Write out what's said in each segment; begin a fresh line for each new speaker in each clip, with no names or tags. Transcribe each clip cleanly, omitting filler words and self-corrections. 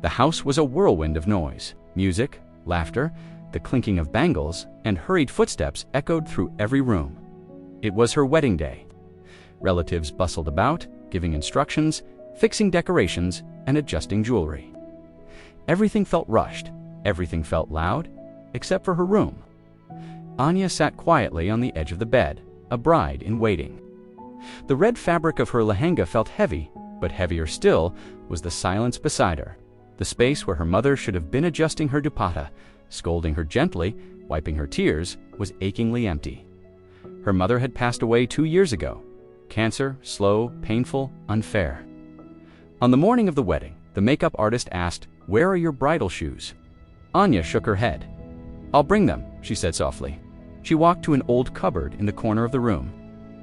The house was a whirlwind of noise. Music, laughter, the clinking of bangles, and hurried footsteps echoed through every room. It was her wedding day. Relatives bustled about, giving instructions, fixing decorations, and adjusting jewelry. Everything felt rushed, everything felt loud, except for her room. Anya sat quietly on the edge of the bed, a bride in waiting. The red fabric of her lehenga felt heavy, but heavier still was the silence beside her. The space where her mother should have been adjusting her dupatta, scolding her gently, wiping her tears, was achingly empty. Her mother had passed away 2 years ago. Cancer, slow, painful, unfair. On the morning of the wedding, the makeup artist asked, "Where are your bridal shoes?" Anya shook her head. "I'll bring them," she said softly. She walked to an old cupboard in the corner of the room.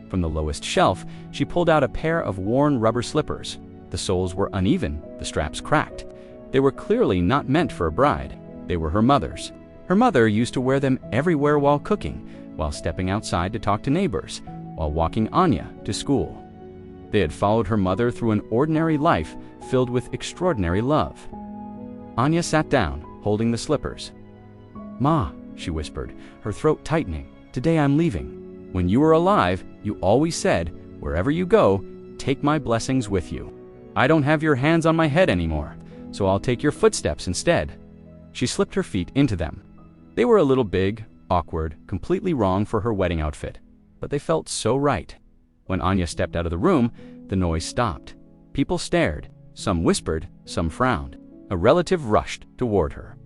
From the lowest shelf, she pulled out a pair of worn rubber slippers. The soles were uneven, the straps cracked. They were clearly not meant for a bride. They were her mother's. Her mother used to wear them everywhere while cooking, while stepping outside to talk to neighbors, while walking Anya to school. They had followed her mother through an ordinary life filled with extraordinary love. Anya sat down, holding the slippers. "Ma," she whispered, her throat tightening, "today I'm leaving. When you were alive, you always said, 'Wherever you go, take my blessings with you.' I don't have your hands on my head anymore, so I'll take your footsteps instead." She slipped her feet into them. They were a little big, awkward, completely wrong for her wedding outfit, but they felt so right. When Anya stepped out of the room, the noise stopped. People stared, some whispered, some frowned. A relative rushed toward her.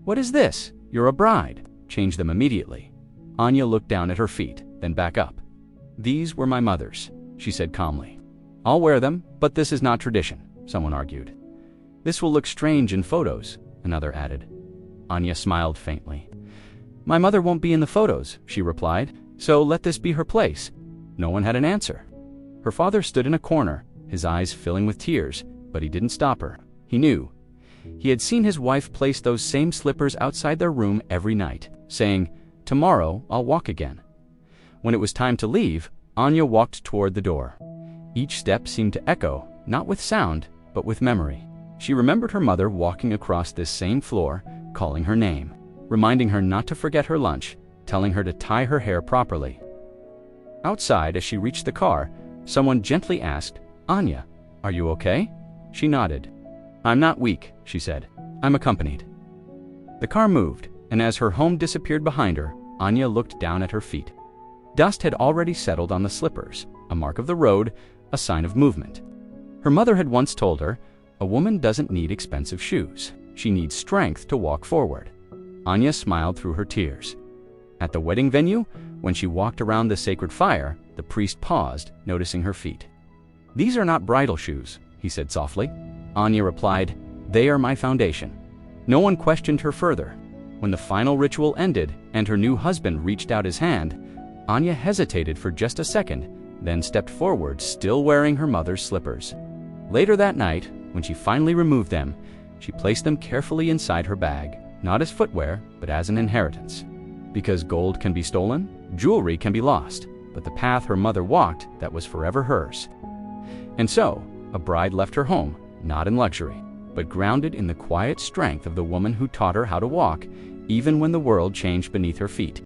"What is this? You're a bride." "Change them immediately." Anya looked down at her feet, then back up. "These were my mother's," she said calmly. "I'll wear them, but this is not tradition," someone argued. "This will look strange in photos," another added. Anya smiled faintly. "My mother won't be in the photos," she replied, "so let this be her place." No one had an answer. Her father stood in a corner, his eyes filling with tears, but he didn't stop her. He knew. He had seen his wife place those same slippers outside their room every night, saying, "Tomorrow I'll walk again." When it was time to leave, Anya walked toward the door. Each step seemed to echo, not with sound, but with memory. She remembered her mother walking across this same floor, calling her name, reminding her not to forget her lunch, telling her to tie her hair properly. Outside, as she reached the car, someone gently asked, "Anya, are you okay?" She nodded. "I'm not weak," she said. "I'm accompanied." The car moved, and as her home disappeared behind her, Anya looked down at her feet. Dust had already settled on the slippers, a mark of the road, a sign of movement. Her mother had once told her, "A woman doesn't need expensive shoes. She needs strength to walk forward." Anya smiled through her tears. At the wedding venue, when she walked around the sacred fire, the priest paused, noticing her feet. "These are not bridal shoes," he said softly. Anya replied, "They are my foundation." No one questioned her further. When the final ritual ended and her new husband reached out his hand, Anya hesitated for just a second, then stepped forward, still wearing her mother's slippers. Later that night, when she finally removed them, she placed them carefully inside her bag, not as footwear, but as an inheritance. Because gold can be stolen, jewelry can be lost, but the path her mother walked, that was forever hers. And so, a bride left her home, not in luxury, but grounded in the quiet strength of the woman who taught her how to walk, even when the world changed beneath her feet.